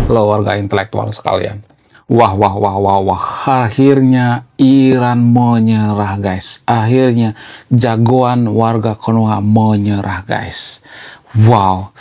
Halo warga intelektual sekalian. Wah, wah, wah, wah, wah. Akhirnya Iran menyerah, guys. Akhirnya jagoan warga Konoha menyerah, guys. Wow,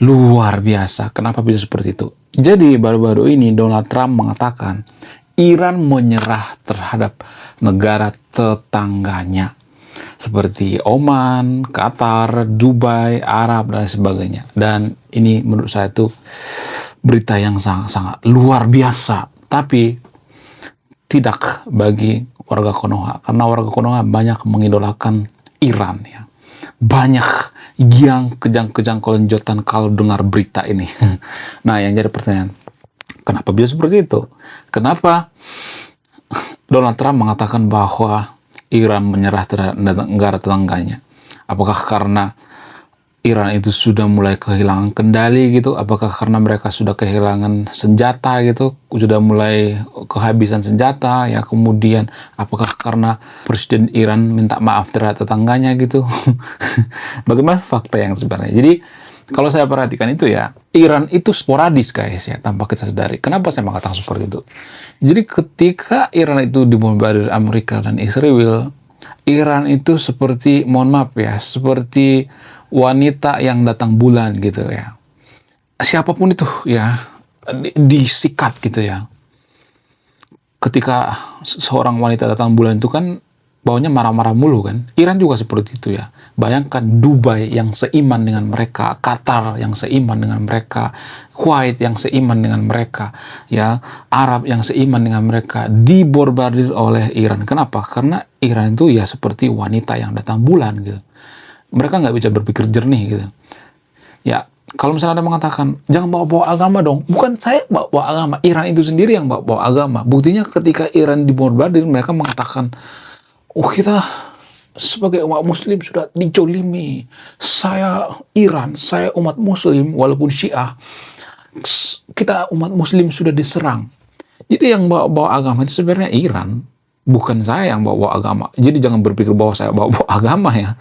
luar biasa. Kenapa bisa seperti itu? Jadi baru-baru ini Donald Trump mengatakan Iran menyerah terhadap negara tetangganya seperti Oman, Qatar, Dubai, Arab, dan sebagainya. Dan ini menurut saya tuh berita yang sangat-sangat luar biasa. Tapi tidak bagi warga Konoha. Karena warga Konoha banyak mengidolakan Iran. Ya. Banyak yang kejang-kejang kelenjotan kalau dengar berita ini. Nah, yang jadi pertanyaan, kenapa bisa seperti itu? Kenapa Donald Trump mengatakan bahwa Iran menyerah terhadap negara tetangganya? Apakah karena Iran itu sudah mulai kehilangan kendali gitu? Apakah karena mereka sudah kehilangan senjata gitu? Sudah mulai kehabisan senjata ya? Kemudian apakah karena Presiden Iran minta maaf terhadap tetangganya gitu? Bagaimana fakta yang sebenarnya? Jadi kalau saya perhatikan itu ya, Iran itu sporadis guys ya, tanpa kita sadari. Kenapa saya mengatakan seperti itu? Jadi ketika Iran itu dibombardir Amerika dan Israel, Iran itu seperti, mohon maaf ya, seperti wanita yang datang bulan gitu ya. Siapapun itu ya, disikat gitu ya. Ketika seorang wanita datang bulan itu kan baunya marah-marah mulu kan. Iran juga seperti itu ya. Bayangkan Dubai yang seiman dengan mereka, Qatar yang seiman dengan mereka, Kuwait yang seiman dengan mereka, ya, Arab yang seiman dengan mereka dibombardir oleh Iran. Kenapa? Karena Iran itu ya seperti wanita yang datang bulan gitu. Mereka nggak bisa berpikir jernih gitu. Ya, kalau misalnya Anda mengatakan, jangan bawa-bawa agama dong. Bukan saya bawa-bawa agama. Iran itu sendiri yang bawa-bawa agama. Buktinya ketika Iran dibombardir, mereka mengatakan, oh kita sebagai umat muslim sudah dijolimi. Saya Iran, saya umat muslim, walaupun Syiah, kita umat muslim sudah diserang. Jadi yang bawa-bawa agama itu sebenarnya Iran, bukan saya yang bawa-bawa agama. Jadi jangan berpikir bahwa saya bawa-bawa agama ya.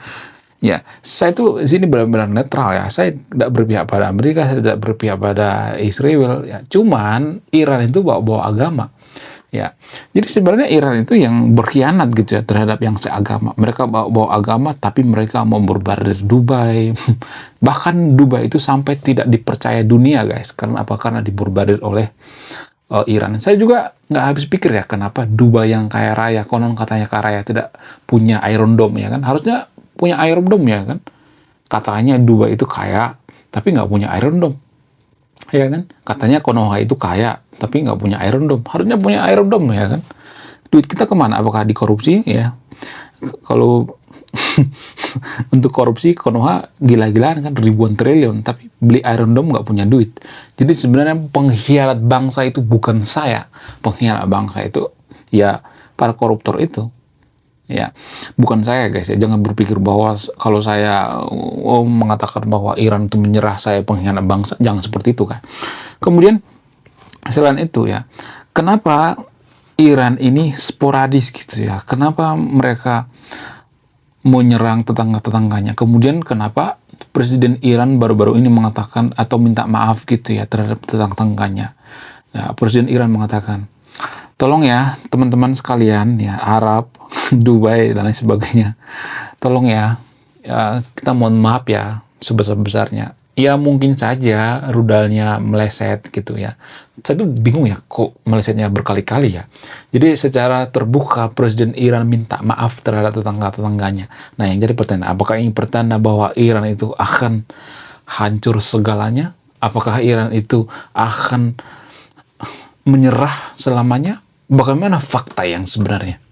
Ya, saya tuh sini benar-benar netral ya. Saya tidak berpihak pada Amerika, saya tidak berpihak pada Israel. Ya, cuman Iran itu bawa-bawa agama. Ya, jadi sebenarnya Iran itu yang berkhianat gitu ya terhadap yang seagama. Mereka bawa-bawa agama, tapi mereka mau bombardir Dubai. Bahkan Dubai itu sampai tidak dipercaya dunia guys. Karena apa? Karena dibombardir oleh Iran. Saya juga nggak habis pikir ya kenapa Dubai yang kaya raya, konon katanya kaya raya, tidak punya Iron Dome ya kan? Harusnya punya Iron Dome ya kan? Katanya Dubai itu kaya, tapi nggak punya Iron Dome. Ya kan? Katanya Konoha itu kaya, tapi nggak punya Iron Dome. Harusnya punya Iron Dome ya kan? Duit kita kemana? Apakah dikorupsi ya? Kalau untuk korupsi Konoha gila-gilaan kan ribuan triliun, tapi beli Iron Dome nggak punya duit. Jadi sebenarnya pengkhianat bangsa itu bukan saya. Pengkhianat bangsa itu ya para koruptor itu. Ya, bukan saya guys ya. Jangan berpikir bahwa kalau saya mengatakan bahwa Iran itu menyerah, saya pengkhianat bangsa. Jangan seperti itu kan. Kemudian selain itu ya, kenapa Iran ini sporadis gitu ya? Kenapa mereka menyerang tetangga-tetangganya? Kemudian kenapa Presiden Iran baru-baru ini mengatakan atau minta maaf gitu ya terhadap tetangga-tetangganya? Ya, Presiden Iran mengatakan, tolong ya teman-teman sekalian ya Arab, Dubai dan lain sebagainya. Tolong ya, ya kita mohon maaf ya sebesar-besarnya. Ya mungkin saja rudalnya meleset gitu ya. Saya tuh bingung ya kok melesetnya berkali-kali ya. Jadi secara terbuka Presiden Iran minta maaf terhadap tetangga-tetangganya. Nah yang jadi pertanyaan, apakah ini pertanda bahwa Iran itu akan hancur segalanya? Apakah Iran itu akan menyerah selamanya? Bagaimana fakta yang sebenarnya?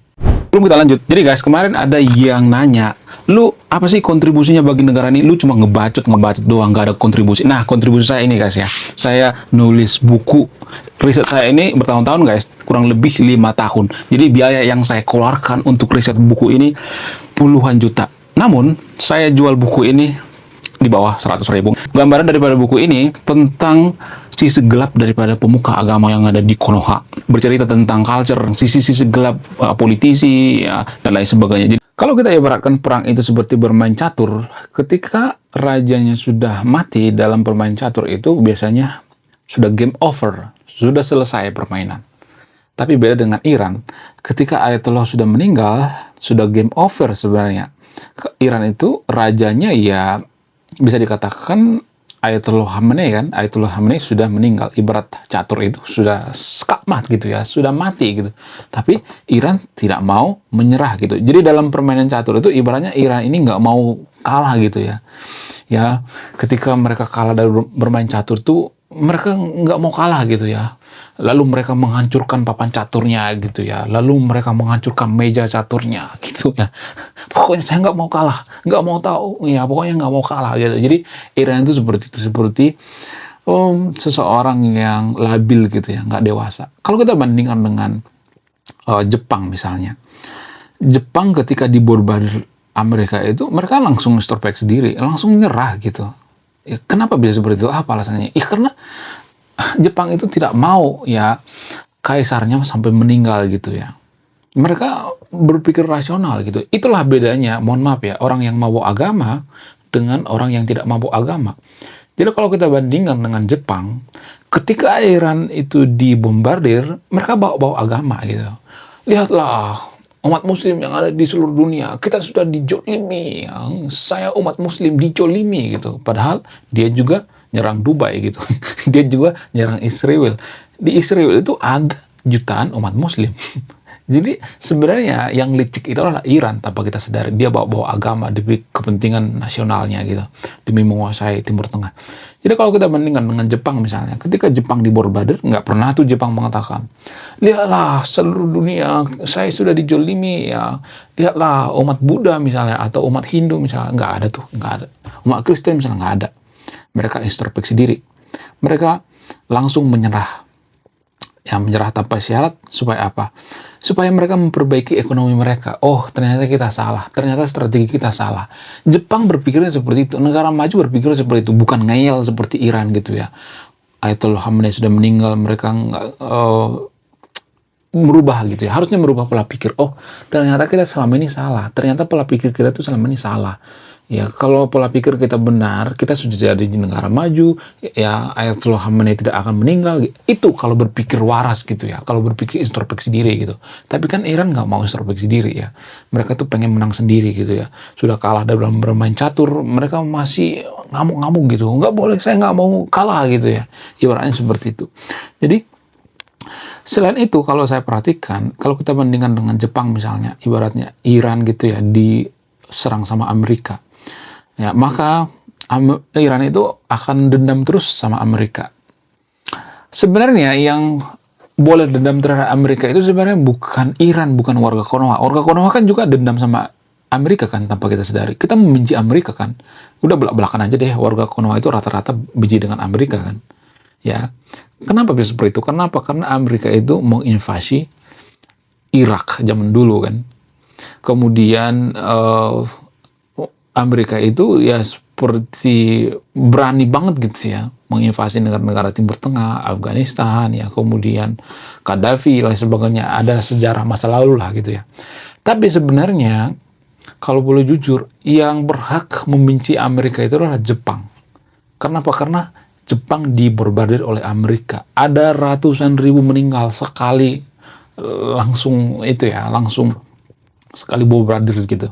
Belum kita lanjut. Jadi guys, kemarin ada yang nanya, lu apa sih kontribusinya bagi negara ini? Lu cuma ngebacot doang, gak ada kontribusi. Nah, kontribusi saya ini guys ya. Saya nulis buku. Riset saya ini bertahun-tahun guys, kurang lebih 5 tahun. Jadi biaya yang saya keluarkan untuk riset buku ini puluhan juta. Namun, saya jual buku ini di bawah 100.000. Gambaran daripada buku ini tentang sisi gelap daripada pemuka agama yang ada di Konoha. Bercerita tentang culture, sisi-sisi gelap politisi, ya, dan lain sebagainya. Jadi, kalau kita ibaratkan perang itu seperti bermain catur, ketika rajanya sudah mati dalam bermain catur itu biasanya sudah game over, sudah selesai permainan. Tapi beda dengan Iran, ketika Ayatollah sudah meninggal, sudah game over sebenarnya. Iran itu rajanya ya bisa dikatakan Ayatollah Khamenei sudah meninggal, ibarat catur itu sudah skakmat gitu ya, sudah mati gitu. Tapi Iran tidak mau menyerah gitu. Jadi dalam permainan catur itu ibaratnya Iran ini nggak mau kalah gitu ya. Ya, ketika mereka kalah dari bermain catur tuh mereka nggak mau kalah gitu ya. Lalu mereka menghancurkan papan caturnya gitu ya. Lalu mereka menghancurkan meja caturnya gitu ya. Pokoknya saya nggak mau kalah, nggak mau tahu ya. Pokoknya nggak mau kalah gitu. Jadi Iran itu seperti itu, seperti seseorang yang labil gitu ya, nggak dewasa. Kalau kita bandingkan dengan Jepang misalnya, Jepang ketika dibombardir Amerika itu mereka langsung introspeksi diri, langsung nyerah gitu. Ya, kenapa bisa seperti itu? Apa alasannya? Ya karena Jepang itu tidak mau ya kaisarnya sampai meninggal gitu ya. Mereka berpikir rasional gitu. Itulah bedanya, mohon maaf ya, orang yang mabuk agama dengan orang yang tidak mabuk agama. Jadi kalau kita bandingkan dengan Jepang, ketika Iran itu dibombardir, mereka bawa-bawa agama gitu. Lihatlah, umat muslim yang ada di seluruh dunia, kita sudah dijolimi. Saya umat muslim dijolimi gitu. Padahal dia juga nyerang Dubai gitu. Dia juga nyerang Israel. Di Israel itu ada jutaan umat muslim. Jadi sebenarnya yang licik itu adalah Iran tanpa kita sadari. Dia bawa-bawa agama demi kepentingan nasionalnya gitu. Demi menguasai Timur Tengah. Jadi kalau kita bandingkan dengan Jepang misalnya. Ketika Jepang dibombardir, nggak pernah tuh Jepang mengatakan, lihatlah seluruh dunia saya sudah dijolimi ya. Lihatlah umat Buddha misalnya. Atau umat Hindu misalnya. Nggak ada tuh. Nggak ada. Umat Kristen misalnya nggak ada. Mereka introspeksi diri. Mereka langsung menyerah. Ya, menyerah tanpa syarat supaya apa? Supaya mereka memperbaiki ekonomi mereka. Oh, ternyata kita salah. Ternyata strategi kita salah. Jepang berpikirnya seperti itu. Negara maju berpikir seperti itu. Bukan ngeyel seperti Iran gitu ya. Ayatollah Khamenei sudah meninggal. Mereka nggak merubah gitu ya. Harusnya merubah pola pikir. Oh, ternyata kita selama ini salah. Ternyata pola pikir kita tuh selama ini salah. Ya, kalau pola pikir kita benar, kita sudah jadi di negara maju, ya Ayatollah Khamenei tidak akan meninggal. Itu kalau berpikir waras gitu ya, kalau berpikir introspeksi diri gitu. Tapi kan Iran nggak mau introspeksi diri ya. Mereka tuh pengen menang sendiri gitu ya. Sudah kalah dalam bermain catur, mereka masih ngamuk-ngamuk gitu. Nggak boleh, saya nggak mau kalah gitu ya. Ibaratnya seperti itu. Jadi, selain itu, kalau saya perhatikan, kalau kita bandingkan dengan Jepang misalnya, ibaratnya Iran gitu ya, diserang sama Amerika. Ya, maka Iran itu akan dendam terus sama Amerika. Sebenarnya yang boleh dendam terhadap Amerika itu sebenarnya bukan Iran, bukan warga Konoha. Warga Konoha kan juga dendam sama Amerika kan tanpa kita sadari. Kita membenci Amerika kan. Udah belak-belakan aja deh, warga Konoha itu rata-rata benci dengan Amerika kan. Ya. Kenapa bisa seperti itu? Kenapa? Karena Amerika itu mau invasi Irak zaman dulu kan. Kemudian Amerika itu ya seperti berani banget gitu ya menginvasi negara-negara Timur Tengah, Afghanistan, ya kemudian Gaddafi dan sebagainya. Ada sejarah masa lalu lah gitu ya. Tapi sebenarnya kalau boleh jujur, yang berhak membenci Amerika itu adalah Jepang. Kenapa? Karena Jepang dibombardir oleh Amerika. Ada ratusan ribu meninggal sekali langsung itu ya, langsung sekali bombardir gitu.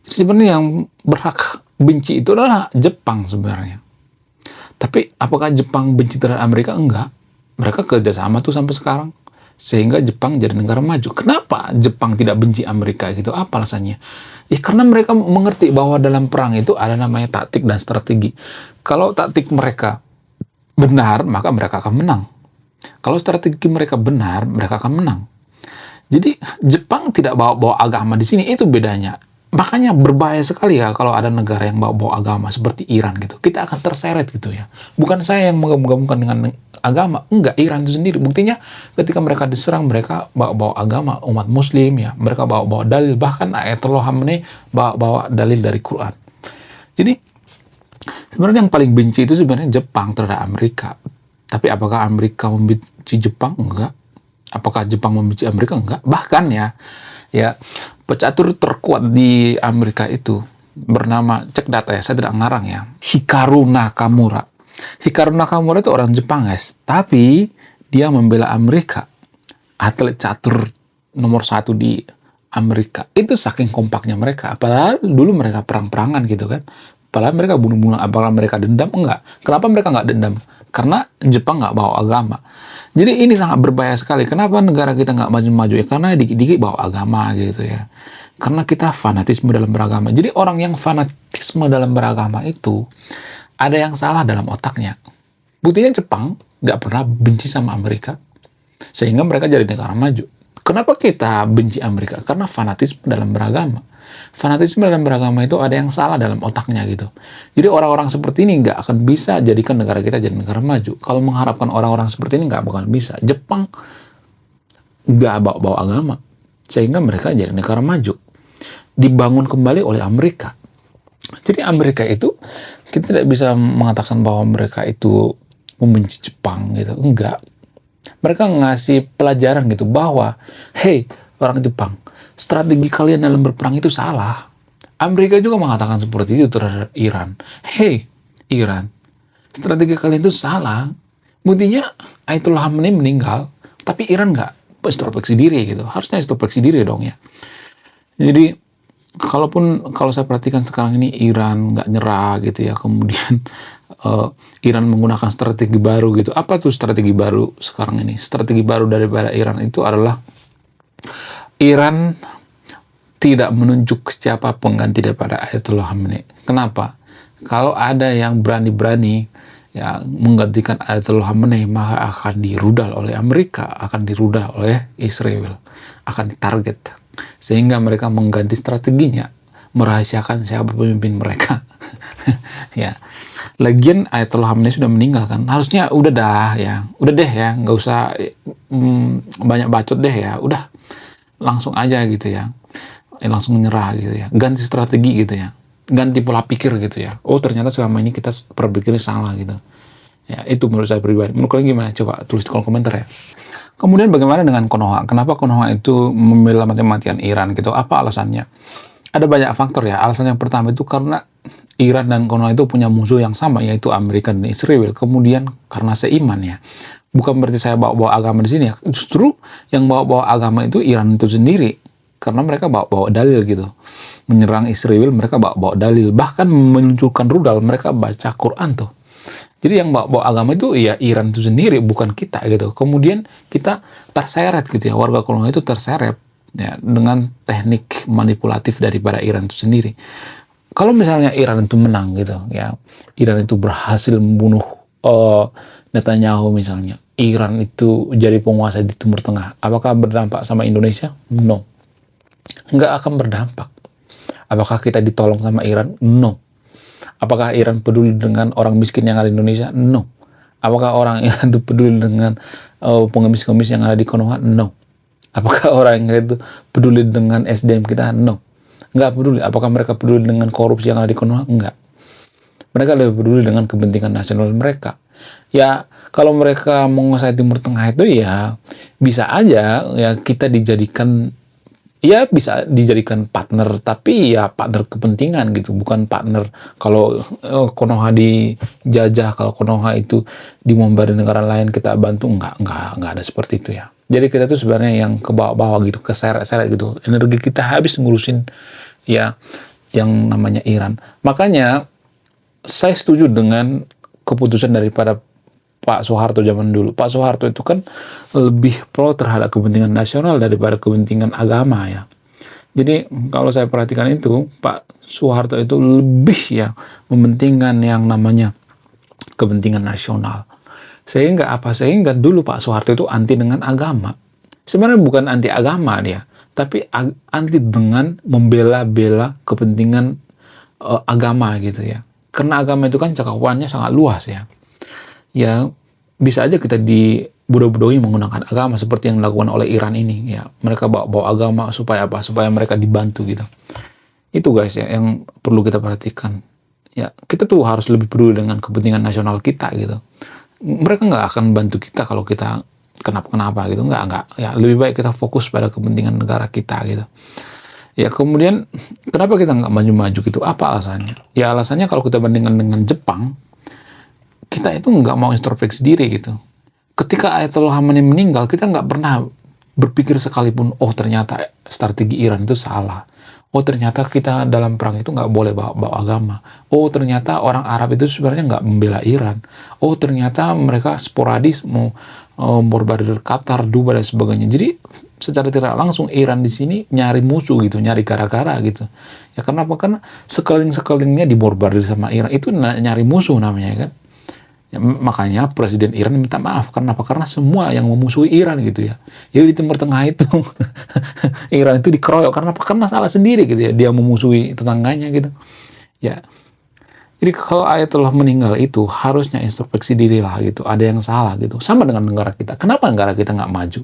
Sebenarnya yang berhak benci itu adalah Jepang sebenarnya. Tapi apakah Jepang benci terhadap Amerika? Enggak. Mereka kerjasama tuh sampai sekarang. Sehingga Jepang jadi negara maju. Kenapa Jepang tidak benci Amerika gitu? Apa alasannya? Ya karena mereka mengerti bahwa dalam perang itu ada namanya taktik dan strategi. Kalau taktik mereka benar, maka mereka akan menang. Kalau strategi mereka benar, mereka akan menang. Jadi Jepang tidak bawa-bawa agama di sini, itu bedanya. Makanya berbahaya sekali ya kalau ada negara yang bawa-bawa agama seperti Iran gitu. Kita akan terseret gitu ya. Bukan saya yang menggabungkan dengan agama, enggak, Iran itu sendiri. Buktinya ketika mereka diserang, mereka bawa-bawa agama umat muslim ya. Mereka bawa-bawa dalil, bahkan Ayatollah Khamenei bawa-bawa dalil dari Quran. Jadi sebenarnya yang paling benci itu sebenarnya Jepang terhadap Amerika. Tapi apakah Amerika membenci Jepang? Enggak. Apakah Jepang membenci Amerika? Enggak. Bahkan ya pecatur terkuat di Amerika itu bernama, cek data ya, saya tidak ngarang ya, Hikaru Nakamura. Hikaru Nakamura itu orang Jepang, guys, tapi dia membela Amerika, atlet catur nomor satu di Amerika. Itu saking kompaknya mereka. Padahal dulu mereka perang-perangan gitu kan. Padahal mereka bunuh-bunuh. Apakah mereka dendam? Enggak. Kenapa mereka nggak dendam? Karena Jepang nggak bawa agama. Jadi ini sangat berbahaya sekali. Kenapa negara kita nggak maju-maju? Ya karena dikit-dikit bawa agama gitu ya. Karena kita fanatisme dalam beragama. Jadi orang yang fanatisme dalam beragama itu ada yang salah dalam otaknya. Buktinya Jepang nggak pernah benci sama Amerika, sehingga mereka jadi negara maju. Kenapa kita benci Amerika? Karena fanatisme dalam beragama. Fanatisme dalam beragama itu ada yang salah dalam otaknya gitu. Jadi orang-orang seperti ini nggak akan bisa jadikan negara kita jadi negara maju. Kalau mengharapkan orang-orang seperti ini nggak bakal bisa. Jepang nggak bawa agama, sehingga mereka jadi negara maju. Dibangun kembali oleh Amerika. Jadi Amerika itu, kita tidak bisa mengatakan bahwa mereka itu membenci Jepang gitu. Enggak. Mereka ngasih pelajaran gitu bahwa, hey, orang Jepang, strategi kalian dalam berperang itu salah. Amerika juga mengatakan seperti itu terhadap Iran. Hey, Iran, strategi kalian itu salah. Buktinya Ayatollah Khamenei meninggal, tapi Iran nggak introspeksi diri gitu. Harusnya introspeksi diri dong ya. Jadi, kalau saya perhatikan sekarang ini Iran nggak nyerah gitu ya, kemudian Iran menggunakan strategi baru gitu. Apa tuh strategi baru sekarang ini? Strategi baru daripada Iran itu adalah Iran tidak menunjuk siapa pengganti daripada Ayatollah Khamenei. Kenapa? Kalau ada yang berani-berani ya menggantikan Ayatollah Khamenei, maka akan dirudal oleh Amerika, akan dirudal oleh Israel, akan ditarget. Sehingga mereka mengganti strateginya, merahasiakan siapa pemimpin mereka. Ya, lagian Ayatollah Khamenei sudah meninggal kan, harusnya udah deh ya, nggak usah banyak bacot deh ya, udah langsung aja gitu ya, langsung menyerah gitu ya, ganti strategi gitu ya, ganti pola pikir gitu ya. Oh ternyata selama ini kita berpikirnya salah gitu. Ya itu menurut saya pribadi. Menurut kalian gimana? Coba tulis di kolom komentar ya. Kemudian bagaimana dengan Konoha? Kenapa Konoha itu membela mati-matian Iran gitu? Apa alasannya? Ada banyak faktor ya. Alasan yang pertama itu karena Iran dan Konoha itu punya musuh yang sama, yaitu Amerika dan Israel. Kemudian karena seiman ya. Bukan berarti saya bawa-bawa agama di sini ya. Justru yang bawa-bawa agama itu Iran itu sendiri. Karena mereka bawa dalil gitu. Menyerang Israel, mereka bawa dalil. Bahkan menunjukkan rudal, mereka baca Quran tuh. Jadi yang bawa agama itu ya Iran itu sendiri, bukan kita gitu. Kemudian kita terseret gitu ya, warga Konoha itu terseret ya dengan teknik manipulatif daripada Iran itu sendiri. Kalau misalnya Iran itu menang gitu ya, Iran itu berhasil membunuh Netanyahu misalnya, Iran itu jadi penguasa di Timur Tengah, apakah berdampak sama Indonesia? No, nggak akan berdampak. Apakah kita ditolong sama Iran? No. Apakah Iran peduli dengan orang miskin yang ada di Indonesia? No. Apakah orang Iran itu peduli dengan pengemis-pengemis yang ada di Konoha? No. Apakah orang Iran itu peduli dengan SDM kita? No. Nggak peduli. Apakah mereka peduli dengan korupsi yang ada di Konoha? Enggak. Mereka lebih peduli dengan kepentingan nasional mereka. Ya, kalau mereka menguasai Timur Tengah itu ya bisa aja ya kita dijadikan, ya bisa dijadikan partner, tapi ya partner kepentingan gitu, bukan partner kalau Konoha dijajah, kalau Konoha itu dimombari negara lain kita bantu, enggak ada seperti itu ya. Jadi kita tuh sebenarnya yang ke bawah-bawah gitu, keseret-seret gitu, energi kita habis ngurusin ya yang namanya Iran. Makanya saya setuju dengan keputusan daripada Pak Soeharto zaman dulu. Pak Soeharto itu kan lebih pro terhadap kepentingan nasional daripada kepentingan agama ya. Jadi kalau saya perhatikan itu, Pak Soeharto itu lebih ya mementingkan yang namanya kepentingan nasional. Sehingga apa? Sehingga dulu Pak Soeharto itu anti dengan agama. Sebenarnya bukan anti agama dia, tapi anti dengan membela-bela kepentingan agama gitu ya. Karena agama itu kan cakupannya sangat luas ya. Ya bisa aja kita dibodoh-bodohi menggunakan agama seperti yang dilakukan oleh Iran ini ya. Mereka bawa agama supaya apa? Supaya mereka dibantu gitu. Itu guys ya yang perlu kita perhatikan. Ya, kita tuh harus lebih peduli dengan kepentingan nasional kita gitu. Mereka nggak akan bantu kita kalau kita kenapa-kenapa gitu. Nggak. Ya, lebih baik kita fokus pada kepentingan negara kita gitu. Ya, kemudian kenapa kita nggak maju-maju gitu? Apa alasannya? Ya, alasannya kalau kita bandingkan dengan Jepang, kita itu nggak mau introspeksi diri gitu. Ketika Ayatollah Khamenei meninggal, kita nggak pernah berpikir sekalipun, oh ternyata strategi Iran itu salah. Oh ternyata kita dalam perang itu nggak boleh bawa agama. Oh ternyata orang Arab itu sebenarnya nggak membela Iran. Oh ternyata mereka sporadis mau bombardir Qatar, Dubai dan sebagainya. Jadi secara tidak langsung Iran di sini nyari musuh gitu, nyari gara-gara gitu. Ya kenapa? Karena sekeliling-sekelilingnya dibombardir sama Iran, itu nyari musuh namanya kan. Ya, makanya Presiden Iran minta maaf. Karena apa? Karena semua yang memusuhi Iran gitu ya. Jadi di Timur Tengah itu Iran itu dikeroyok karena apa? Karena salah sendiri gitu ya. Dia memusuhi tetangganya gitu. Ya. Jadi kalau Ayatollah meninggal itu harusnya introspeksi diri lah gitu. Ada yang salah gitu. Sama dengan negara kita. Kenapa negara kita nggak maju?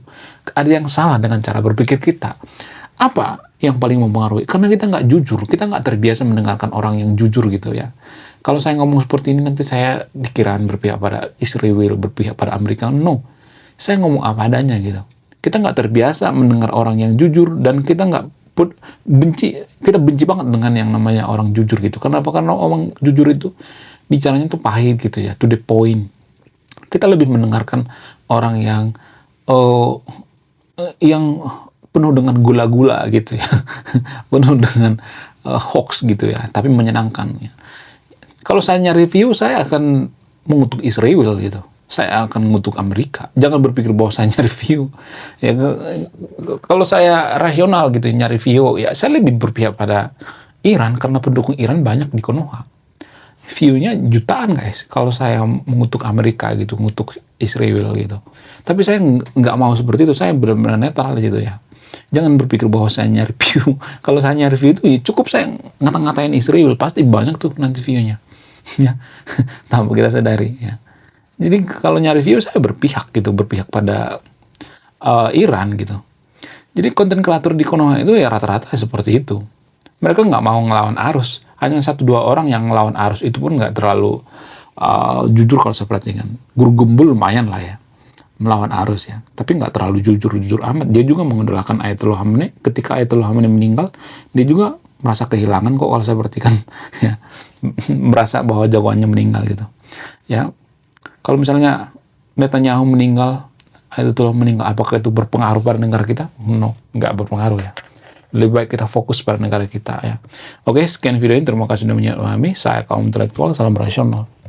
Ada yang salah dengan cara berpikir kita. Apa yang paling mempengaruhi? Karena kita nggak jujur. Kita nggak terbiasa mendengarkan orang yang jujur gitu ya. Kalau saya ngomong seperti ini nanti saya dikirain berpihak pada Israel, berpihak pada Amerika. No, saya ngomong apa adanya gitu. Kita nggak terbiasa mendengar orang yang jujur dan kita nggak kita benci banget dengan yang namanya orang jujur gitu. Kenapa? Karena orang jujur itu bicaranya tuh pahit gitu ya, to the point. Kita lebih mendengarkan orang yang penuh dengan gula-gula gitu ya, penuh dengan hoax gitu ya, tapi menyenangkan ya. Kalau saya nyari review, saya akan mengutuk Israel gitu. Saya akan mengutuk Amerika. Jangan berpikir bahwa saya nyari view. Ya, kalau saya rasional gitu nyari view, ya saya lebih berpihak pada Iran karena pendukung Iran banyak di Konoha. View-nya jutaan guys. Kalau saya mengutuk Amerika gitu, mengutuk Israel gitu. Tapi saya nggak mau seperti itu. Saya benar-benar netral gitu ya. Jangan berpikir bahwa saya nyari view. Kalau saya nyari view itu ya cukup saya ngata-ngatain Israel. Pasti banyak tuh nanti view-nya. Ya, tanpa kita sadari ya. Jadi kalau nyari view saya berpihak gitu, berpihak pada Iran gitu. Jadi konten kreator di Konoha itu ya rata-rata seperti itu. Mereka nggak mau ngelawan arus. Hanya 1-2 orang yang ngelawan arus, itu pun nggak terlalu jujur kalau saya perhatikan. Guru Gembul lumayan lah ya, melawan arus ya. Tapi nggak terlalu jujur amat. Dia juga mengidolakan Ayatollah Khamenei. Ketika Ayatollah Khamenei meninggal, dia juga merasa kehilangan kok kalau saya perhatikan. Ya, merasa bahwa jagoannya meninggal gitu. Ya, kalau misalnya Netanyahu meninggal, Ayatollah meninggal, apakah itu berpengaruh pada negara kita? No, nggak berpengaruh ya. Lebih baik kita fokus pada negara kita ya. Oke, sekian video ini. Terima kasih sudah menonton. Saya kaum intelektual, salam rasional.